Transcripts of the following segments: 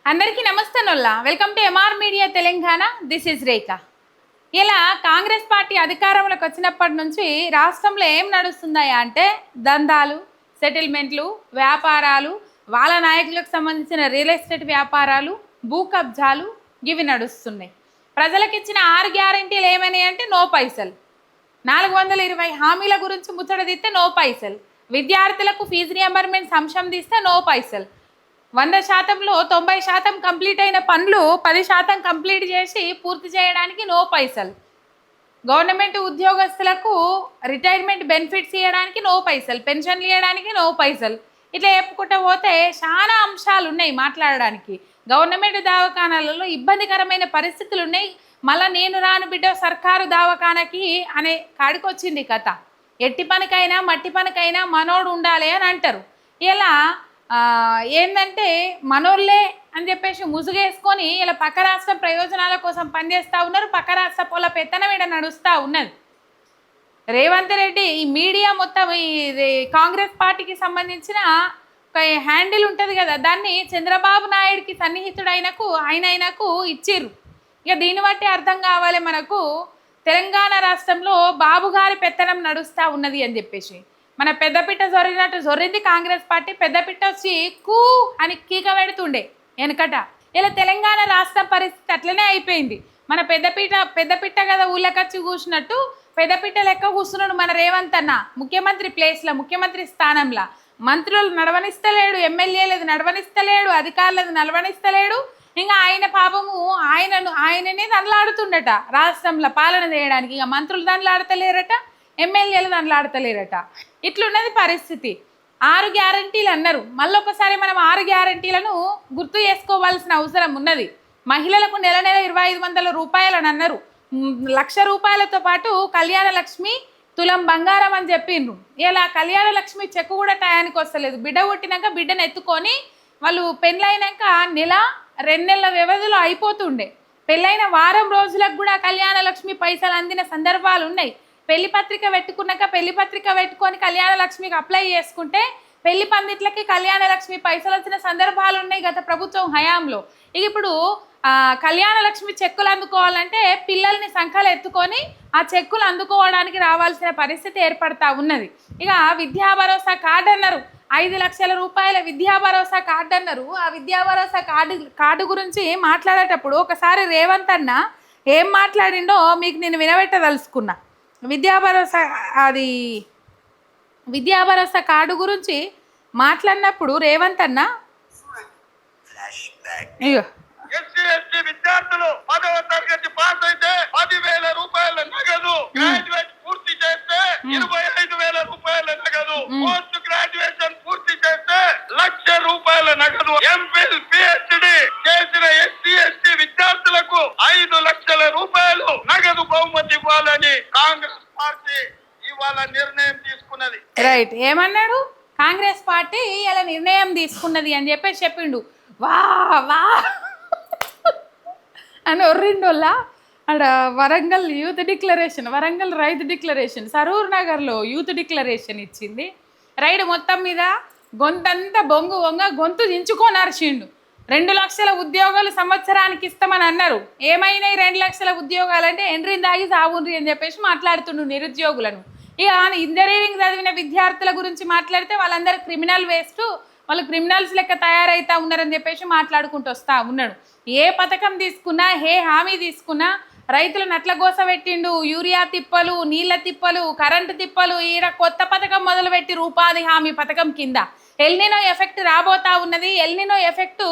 అందరికీ నమస్తే నొల్లా. Welcome to MR media Telangana. This is Rekha. ఇలా కాంగ్రెస్ పార్టీ అధికారంలోకి వచ్చినప్పటి నుంచి రాష్ట్రంలో ఏం నడుస్తున్నాయా అంటే దందాలు, సెటిల్మెంట్లు, వ్యాపారాలు, వాళ్ళ నాయకులకు సంబంధించిన రియల్ ఎస్టేట్ వ్యాపారాలు, భూ కబ్జాలు ఇవి నడుస్తున్నాయి. ప్రజలకు ఇచ్చిన 6 గ్యారెంటీలు ఏమని అంటే నో పైసలు. 420 హామీల గురించి ముచ్చటదిస్తే నో పైసలు. విద్యార్థులకు ఫీజు రియంబర్మెంట్ అంశం తీస్తే నో పైసలు. 100%లో 90% కంప్లీట్ అయిన పనులు 10% కంప్లీట్ చేసి పూర్తి చేయడానికి నో పైసలు. గవర్నమెంట్ ఉద్యోగస్తులకు రిటైర్మెంట్ బెనిఫిట్స్ ఇవ్వడానికి నో పైసలు, పెన్షన్లు ఇవ్వడానికి నో పైసలు. ఇట్లా చెప్పుకుంటూ పోతే చాలా అంశాలు ఉన్నాయి మాట్లాడడానికి. గవర్నమెంట్ దవాఖానాలలో ఇబ్బందికరమైన పరిస్థితులు ఉన్నాయి. మళ్ళీ నేను రాను బిడ్డ సర్కారు దవాఖానకి అనే కాడికి వచ్చింది కథ. ఎట్టి పనికైనా మట్టి పనికైనా మనోడు ఉండాలి అని అంటారు. ఇలా ఏంటంటే మనోళ్ళే అని చెప్పేసి ముసుగేసుకొని ఇలా పక్క రాష్ట్రం ప్రయోజనాల కోసం పనిచేస్తూ ఉన్నారు. పక్క రాష్ట్ర పొల పెత్తనం ఈడ నడుస్తూ ఉన్నది. రేవంత్ రెడ్డి ఈ మీడియా మొత్తం ఈ కాంగ్రెస్ పార్టీకి సంబంధించిన ఒక హ్యాండిల్ ఉంటుంది కదా, దాన్ని చంద్రబాబు నాయుడికి సన్నిహితుడైనకు ఆయనకు ఇచ్చిర్రు. ఇక దీన్ని బట్టి అర్థం కావాలి మనకు తెలంగాణ రాష్ట్రంలో బాబు గారి పెత్తనం నడుస్తూ ఉన్నది అని చెప్పేసి. మన పెద్దపిట్ట జొరినట్టు జొరింది కాంగ్రెస్ పార్టీ. పెద్దపిట్ట వచ్చి కూ అని కీక పెడుతుండే వెనకట. ఇలా తెలంగాణ రాష్ట్ర పరిస్థితి అట్లనే అయిపోయింది. మన పెద్దపిట్ట కదా ఊళ్ళకచ్చి కూర్చున్నట్టు పెద్దపిట్ట లెక్క కూర్చున్నాడు మన రేవంత్ అన్న ముఖ్యమంత్రి ప్లేస్లో, ముఖ్యమంత్రి స్థానంలో. మంత్రులు నడవనిస్తలేడు, ఎమ్మెల్యేలది నడవనిస్తలేడు, అధికారులది నడవనిస్తలేడు. ఇంకా ఆయన పాపము ఆయననే దండలాడుతుండట రాష్ట్రంలో పాలన చేయడానికి. ఇక మంత్రులు దండలాడతలేరట, ఎమ్మెల్యేలు దండలాడతలేరట. ఇట్లున్నది పరిస్థితి. 6 గ్యారంటీలు అన్నారు. మళ్ళొకసారి మనం 6 గ్యారంటీలను గుర్తు చేసుకోవాల్సిన అవసరం ఉన్నది. మహిళలకు నెల 2500 రూపాయలు అని అన్నారు. 1,00,000 రూపాయలతో పాటు కళ్యాణ లక్ష్మి, తులం బంగారం అని చెప్పిండ్రు. ఇలా కళ్యాణ లక్ష్మి చెక్కు కూడా టయానికి వస్తలేదు. బిడ్డ పుట్టినాక బిడ్డను ఎత్తుకొని వాళ్ళు పెళ్ళైనాక 1-2 నెలల వ్యవధిలో అయిపోతుండే. పెళ్ళైన వారం రోజులకు కూడా కళ్యాణ లక్ష్మి పైసలు అందిన సందర్భాలు ఉన్నాయి. పెళ్లి పత్రిక పెట్టుకున్నాక పెళ్లి పత్రిక పెట్టుకొని కళ్యాణ లక్ష్మికి అప్లై చేసుకుంటే పెళ్లి పందిట్లకి కళ్యాణ లక్ష్మి పైసలు వచ్చిన సందర్భాలు ఉన్నాయి గత ప్రభుత్వం హయాంలో. ఇక ఇప్పుడు కళ్యాణ లక్ష్మి చెక్కులు అందుకోవాలంటే పిల్లల్ని సంఖ్యలు ఎత్తుకొని ఆ చెక్కులు అందుకోవడానికి రావాల్సిన పరిస్థితి ఏర్పడతా ఉన్నది. ఇక విద్యా భరోసా కార్డు అన్నారు. 5 లక్షల రూపాయల విద్యా భరోసా కార్డు అన్నారు. ఆ విద్యా భరోసా కార్డు గురించి మాట్లాడేటప్పుడు ఒకసారి రేవంత్ అన్న ఏం మాట్లాడిండో మీకు నేను వినబెట్టదలుచుకున్నా. విద్యా భరోసా కార్డు గురించి మాట్లాడినప్పుడు రేవంత్ అన్న విద్యార్థులు 10వ తరగతి పాస్ అయితే 10,000 రూపాయల నగదు, గ్రాడ్యుయేట్ పూర్తి చేస్తే 25,000 రూపాయల నగదు, పోస్ట్ గ్రాడ్యుయేషన్ పూర్తి చేస్తే 1,00,000 రూపాయల నగదు, ఎంఫిల్ పిహెచ్డి చేసిన ఎస్సీ ఎస్టీ విద్యార్థులకు 5 లక్షల రూపాయలు నగదు బహుమతి ఇవ్వాలని కాంగ్రెస్ పార్టీ ఇవాళ నిర్ణయం తీసుకున్నది. రైట్, ఏమన్నాడు? కాంగ్రెస్ పార్టీ ఇలా నిర్ణయం తీసుకున్నది అని చెప్పేసి చెప్పిండు. వా వా అని ఒర్రిండోళ్ళ అక్కడ వరంగల్ యూత్ డిక్లరేషన్, వరంగల్ రైతు డిక్లరేషన్, సరూర్ నగర్లో యూత్ డిక్లరేషన్ ఇచ్చింది. రైడ్ మొత్తం మీద గొంతంతా గొంతు దించుకొని అరిచిండు. 2 లక్షల ఉద్యోగాలు సంవత్సరానికి ఇస్తామని అన్నారు. ఏమైనా 2 లక్షల ఉద్యోగాలు అంటే ఎండ్రిని దాగి సాగుండ్రి అని చెప్పేసి మాట్లాడుతుండు నిరుద్యోగులను. ఇక ఇంజనీరింగ్ చదివిన విద్యార్థుల గురించి మాట్లాడితే వాళ్ళందరూ క్రిమినల్ వేస్ట్, వాళ్ళు క్రిమినల్స్ లెక్క తయారైతా ఉన్నారని చెప్పేసి మాట్లాడుకుంటూ వస్తూ ఉన్నాడు. ఏ పథకం తీసుకున్నా, ఏ హామీ తీసుకున్నా రైతులు నట్లగోస పెట్టిండు. యూరియా తిప్పలు, నీళ్ళ తిప్పలు, కరెంటు తిప్పలు. ఈడ కొత్త పథకం మొదలుపెట్టి ఉపాధి హామీ పథకం కింద ఎల్నినో ఎఫెక్ట్ రాబోతా ఉన్నది, ఎల్నినో ఎఫెక్ట్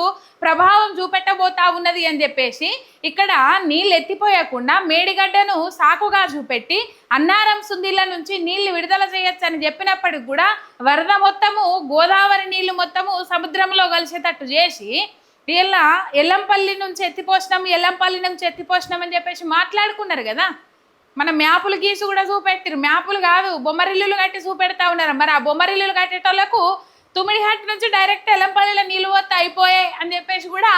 ప్రభావం చూపెట్టబోతా ఉన్నది అని చెప్పేసి ఇక్కడ నీళ్ళు ఎత్తిపోయకుండా మేడిగడ్డను సాకుగా చూపెట్టి అన్నారం సుందిళ్ళ నుంచి నీళ్లు విడుదల చేయొచ్చని చెప్పినప్పటికి కూడా వరద మొత్తము గోదావరి నీళ్లు మొత్తము సముద్రంలో కలిసేటట్టు చేసి వీళ్ళ ఎల్లంపల్లి నుంచి ఎత్తిపోసినాం అని చెప్పేసి మాట్లాడుకున్నారు కదా. మన మ్యాపులు గీసి కూడా చూపెట్టారు. మ్యాపులు కాదు, బొమ్మరిల్లులు కట్టి చూపెడతా ఉన్నారు. మరి ఆ బొమ్మరిల్లులు కట్టేటోళ్లకు తుమ్మిడిహట్టు నుంచి డైరెక్ట్ ఎల్లంపల్లిలో నీళ్ళు వస్తే అయిపోయాయి అని చెప్పేసి కూడా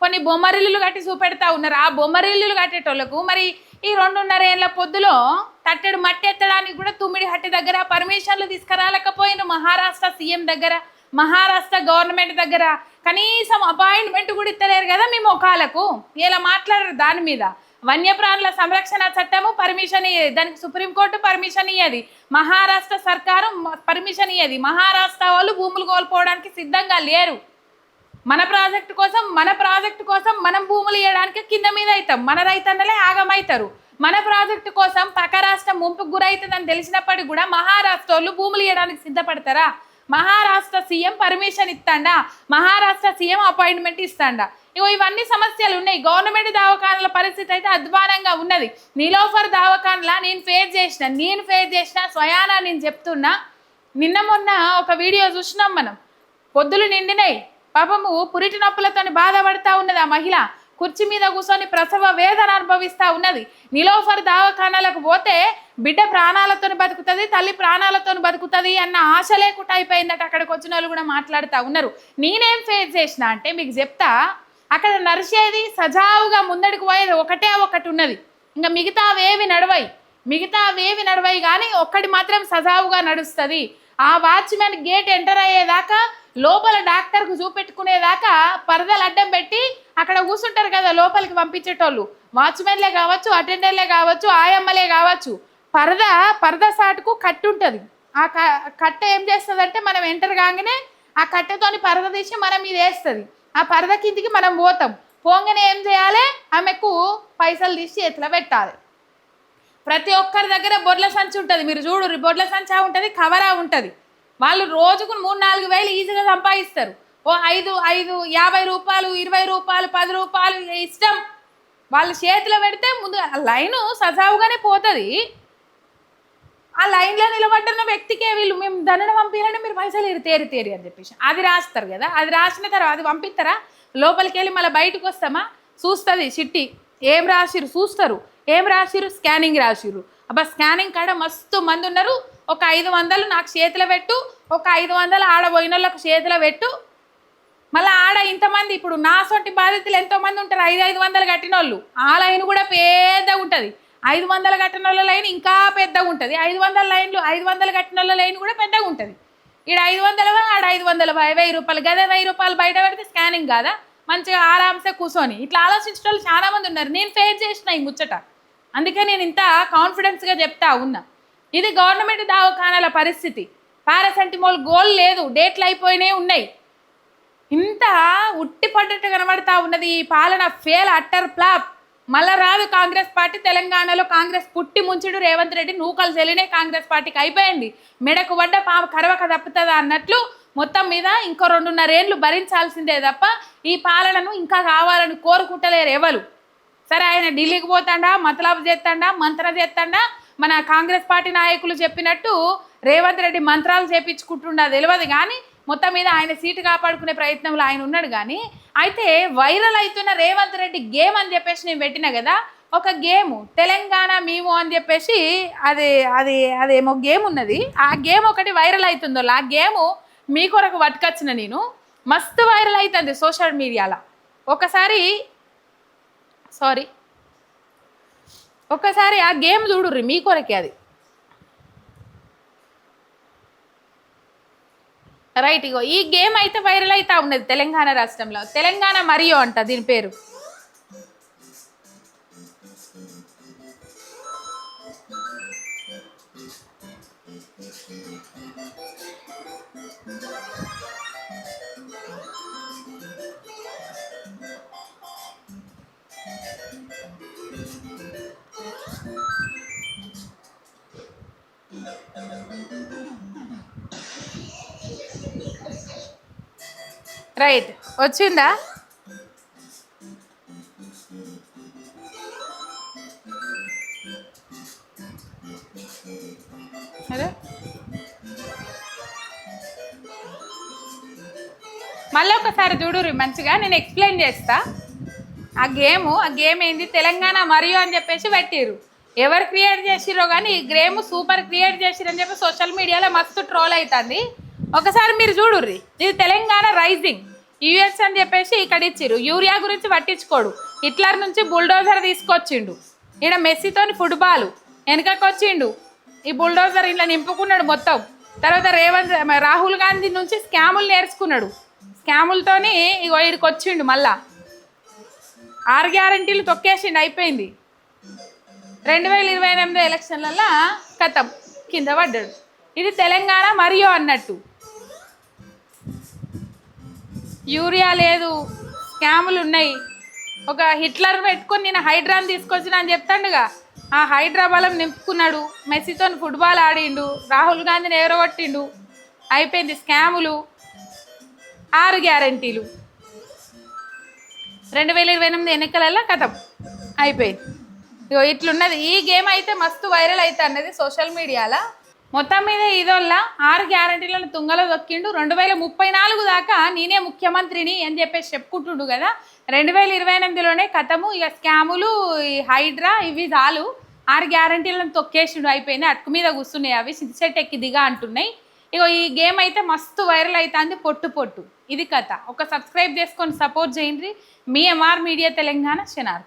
కొన్ని బొమ్మరిల్లులు కట్టి చూపెడతా ఉన్నారు. ఆ బొమ్మరిల్లులు కట్టేటోళ్లకు మరి ఈ 2.5 ఏళ్ల పొద్దులో తట్టెడు మట్టి ఎత్తడానికి కూడా తుమ్మిడిహట్టి దగ్గర పర్మిషన్లు తీసుకురాలేకపోయిన మహారాష్ట్ర సీఎం దగ్గర, మహారాష్ట్ర గవర్నమెంట్ దగ్గర కనీసం అపాయింట్మెంట్ కూడా ఇస్తలేరు కదా మీ ముఖాలకు. ఇలా మాట్లాడరు దాని మీద. వన్యప్రాణుల సంరక్షణ చట్టము పర్మిషన్ ఇయ్యేది, దానికి సుప్రీంకోర్టు పర్మిషన్ ఇయ్యేది, మహారాష్ట్ర సర్కారు పర్మిషన్ ఇయ్యేది. మహారాష్ట్ర వాళ్ళు భూములు కోల్పోవడానికి సిద్ధంగా లేరు. మన ప్రాజెక్టు కోసం మనం భూములు ఇవ్వడానికి కింద మీద అవుతాం. మన రైతన్నలే ఆగమవుతారు. మన ప్రాజెక్టు కోసం పక్క రాష్ట్రం ముంపుకు గురవుతుందని తెలిసినప్పటికీ కూడా మహారాష్ట్ర వాళ్ళు భూములు ఇవ్వడానికి సిద్ధపడతారా? మహారాష్ట్ర సీఎం పర్మిషన్ ఇస్తాడా? మహారాష్ట్ర సీఎం అపాయింట్మెంట్ ఇస్తాడా? ఇవన్నీ సమస్యలు ఉన్నాయి. గవర్నమెంట్ దవాఖానాల పరిస్థితి అయితే అధ్వానంగా ఉన్నది. నీలోఫర్ దవాఖానలా నేను ఫేస్ చేసిన స్వయానా నేను చెప్తున్నా. నిన్న మొన్న ఒక వీడియో చూసినాం మనం. పొద్దులు నిండినాయి, పాపము పురిటి నొప్పులతో బాధపడతా ఉన్నది ఆ మహిళ. కుర్చీ మీద కూర్చొని ప్రసవ వేదన అనుభవిస్తూ ఉన్నది. నీలోఫర్ దవాఖానాలకు పోతే బిడ్డ ప్రాణాలతో బతుకుతుంది, తల్లి ప్రాణాలతో బతుకుతుంది అన్న ఆశ లేకుండా అయిపోయిందట. అక్కడికి వచ్చిన వాళ్ళు కూడా మాట్లాడుతూ ఉన్నారు. నేనేం ఫేస్ చేసిన అంటే మీకు చెప్తా. అక్కడ నడిచేది సజావుగా ముందడికి పోయేది ఒకటి ఉన్నది. ఇంకా మిగతావేవి నడవయి కానీ ఒక్కటి మాత్రం సజావుగా నడుస్తుంది. ఆ వాచ్మెన్ గేట్ ఎంటర్ అయ్యేదాకా లోపల డాక్టర్కు చూపెట్టుకునేదాకా పరదలు అడ్డం పెట్టి అక్కడ కూర్చుంటారు కదా లోపలికి పంపించేటోళ్ళు. వాచ్మెన్లే కావచ్చు, అటెండర్లే కావచ్చు, ఆయమ్మలే కావచ్చు. పరద సాటుకు కట్టు ఉంటుంది. ఆ కట్ట ఏం చేస్తుంది, మనం ఎంటర్ కాగానే ఆ కట్టతోని పరద తీసి మనం ఇది వేస్తుంది. ఆ పరద కిందికి మనం పోగానే ఏం చేయాలి, ఆమెకు పైసలు తీసి చేతిలో పెట్టాలి. ప్రతి ఒక్కరి దగ్గర బొడ్ల సంచి ఉంటుంది. మీరు చూడు, బొడ్ల సంచా ఉంటుంది, కవరా ఉంటుంది. వాళ్ళు రోజుకు 3-4 వేలు ఈజీగా సంపాదిస్తారు. ఓ 5, 50 రూపాయలు, 20 రూపాయలు, 10 రూపాయలు ఇష్టం. వాళ్ళ చేతిలో పెడితే ముందు లైను సజావుగానే పోతుంది. ఆ లైన్లో నిలబడ్డన్న వ్యక్తికే వీళ్ళు మేము దండన పంపించాలంటే మీరు పైసలు తేరి అని చెప్పేసి అది రాస్తారు కదా. అది రాసిన తర్వాత అది పంపిస్తారా? లోపలికి వెళ్ళి మళ్ళీ బయటకు వస్తామా? చూస్తుంది చిట్టి, ఏం రాసిరు చూస్తారు. ఏం రాసిరు? స్కానింగ్ రాసిరు. అబ్బా స్కానింగ్ కాడ మస్తు మంది ఉన్నారు. ఒక 500 నాకు చేతిలో పెట్టు, ఒక 500 ఆడ పోయిన వాళ్ళకు చేతిలో పెట్టు. మళ్ళీ ఆడ ఇంతమంది ఇప్పుడు నా సొంటి బాధితులు ఎంతోమంది ఉంటారు. 500 కట్టిన వాళ్ళు. ఆ లైన్ కూడా పెద్దగా ఉంటుంది. 500 కట్టిన వాళ్ళ లైన్ ఇంకా పెద్దగా ఉంటుంది. 500 కట్టిన వాళ్ళ లైన్ కూడా పెద్దగా ఉంటుంది. ఈడ 500 ఆడ 500, 1000 రూపాయలు. గదే 1000 రూపాయలు బయట పెడితే స్కానింగ్ కాదా? మంచిగా ఆరామ్సే కూర్చొని ఇట్లా ఆలోచించే వాళ్ళు చాలా మంది ఉన్నారు. నేను ఫేస్ చేసిన ఈ ముచ్చట. అందుకే నేను ఇంత కాన్ఫిడెన్స్గా చెప్తా ఉన్నా. ఇది గవర్నమెంట్ దవాఖానాల పరిస్థితి. పారాసెంటిమోల్ గోల్ లేదు, డేట్లు అయిపోయినాయి ఉన్నాయి. ఇంత ఉట్టి పడ్డట్టు కనబడతా ఉన్నది. ఈ పాలన ఫెయిల్, అట్టర్ ఫ్లాప్. మళ్ళా రాదు కాంగ్రెస్ పార్టీ. తెలంగాణలో కాంగ్రెస్ పుట్టి ముంచుడు రేవంత్ రెడ్డి నూకలు చెల్లినే కాంగ్రెస్ పార్టీకి అయిపోయింది. మెడకు పడ్డ పాము కరవక తప్పుతుందా అన్నట్లు మొత్తం మీద ఇంకో 2.5 ఏళ్ళు భరించాల్సిందే తప్ప ఈ పాలనను ఇంకా కావాలని కోరుకుంటలేరు ఎవరు. సరే ఆయన ఢిల్లీకి పోతాడా, మతలాబు చేస్తాడా, మంత్ర చేస్తాడా, మన కాంగ్రెస్ పార్టీ నాయకులు చెప్పినట్టు రేవంత్ రెడ్డి మంత్రాలు చేపించుకుంటుండా తెలియదు. కానీ మొత్తం మీద ఆయన సీటు కాపాడుకునే ప్రయత్నంలో ఆయన ఉన్నాడు. కానీ అయితే వైరల్ అవుతున్న రేవంత్ రెడ్డి గేమ్ అని చెప్పేసి నేను పెట్టినా కదా, ఒక గేము తెలంగాణ మేము అని చెప్పేసి అదేమో గేమ్ ఉన్నది. ఆ గేమ్ ఒకటి వైరల్ అవుతుందో ఆ గేము మీ కొరకు పట్టుకొచ్చిన నేను. మస్తు వైరల్ అవుతుంది సోషల్ మీడియాలో. ఒకసారి ఆ గేమ్ చూడుర్రి మీ కొరకే. అది రైట్. ఇగో ఈ గేమ్ అయితే వైరల్ అవుతా ఉన్నది తెలంగాణ రాష్ట్రంలో. తెలంగాణ మరియు అంట దీని పేరు. రైట్ వచ్చిందా? అదే మళ్ళీ ఒకసారి చూడుర్రి మంచిగా, నేను ఎక్స్ప్లెయిన్ చేస్తా. ఆ గేమ్ ఏంది, తెలంగాణ మరియు అని చెప్పేసి పెట్టిర్రు. ఎవరు క్రియేట్ చేసిరో కానీ ఈ గేమ్ సూపర్ క్రియేట్ చేసిరని చెప్పి సోషల్ మీడియాలో మస్తు ట్రోల్ అవుతుంది. ఒకసారి మీరు చూడుర్రి. ఇది తెలంగాణ రైజింగ్ యూఎస్ అని చెప్పేసి ఇక్కడ ఇచ్చిర్రు. యూరియా గురించి పట్టించుకోడు. హిట్లర్ నుంచి బుల్డోజర్ తీసుకొచ్చిండు. ఈడ మెస్సీతోని ఫుట్బాల్ వెనకకి వచ్చిండు. ఈ బుల్డోజర్ ఇలా నింపుకున్నాడు మొత్తం. తర్వాత రాహుల్ గాంధీ నుంచి స్కాములు నేర్చుకున్నాడు. స్కాములతోని ఇగో ఈడికి వచ్చిండు మళ్ళా 6 గ్యారంటీలు తొక్కేసిండు అయిపోయింది 2028 ఎలక్షన్లలో కథం కింద పడ్డాడు ఇది తెలంగాణ మరియు అన్నట్టు యూరియా లేదు స్కాములు ఉన్నాయి ఒక హిట్లర్ పెట్టుకొని నేను హైడ్రాని తీసుకొచ్చిన అని చెప్తాడుగా ఆ హైడ్రా బలం నింపుకున్నాడు మెస్సీతో ఫుట్బాల్ ఆడిండు రాహుల్ గాంధీని ఎగరగొట్టిండు అయిపోయింది స్కాములు 6 గ్యారంటీలు 2028 ఎన్నికలలో కథం అయిపోయింది ఇగో ఇట్లున్నది ఈ గేమ్ అయితే మస్తు వైరల్ అయితే అన్నది సోషల్ మీడియాలో మొత్తం మీద ఇదోళ్ళ 6 గ్యారంటీలను తుంగలో దొక్కిండు 2034 దాకా నేనే ముఖ్యమంత్రిని అని చెప్పేసి చెప్పుకుంటుండు కదా 2028లోనే కథము ఇక స్కాములు ఈ హైడ్రా ఇవి చాలు 6 గ్యారంటీలను తొక్కేసిండు అయిపోయింది అటుకు మీద కూర్చున్నాయి అవి సిద్దిసెట్ ఎక్కి దిగా అంటున్నాయి ఇగో ఈ గేమ్ అయితే మస్తు వైరల్ అవుతుంది పొట్టు ఇది కథ ఒక సబ్స్క్రైబ్ చేసుకొని సపోర్ట్ చేయండి మీ ఎంఆర్ మీడియా తెలంగాణ శనార్